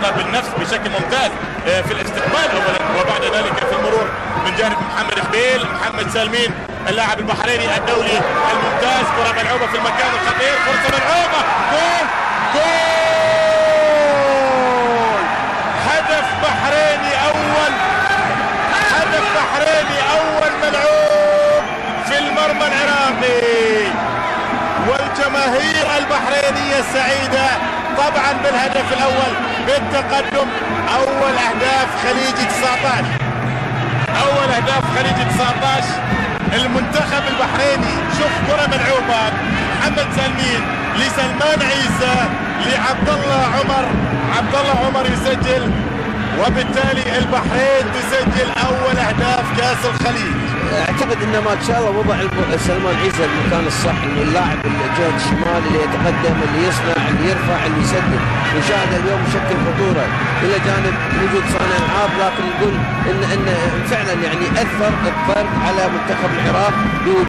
الثقة بالنفس بشكل ممتاز في الاستقبال أولا، وبعد ذلك في المرور من جانب محمد حبيل. محمد سالمين اللاعب البحريني الدولي الممتاز، كرة ملعوبة في المكان الخطير، فرصة ملعوبة، جول جول! هدف بحريني أول، هدف بحريني أول ملعوب في المرمى العراقي، والجماهير البحرينية سعيدة طبعا بالهدف الأول بالتقدم. أول أهداف خليجي 19، أول أهداف خليجي 19 المنتخب البحريني. شوف كرة ملعوبة، محمد سالمين لسلمان عيسى لعبد الله عمر، عبد الله عمر يسجل، وبالتالي البحرين تسجل أول أهداف كأس الخليج. اعتقد انه ما شاء الله وضع سلمان عيسى المكان الصح، اللاعب الجهه الشمال اللي يتقدم، اللي يصنع، اللي يرفع، اللي يسدد. نشاهد اليوم يشكل خطوره الى جانب وجود صانع العاب، لكن نقول ان فعلا يعني اثر الفرق على منتخب العراق.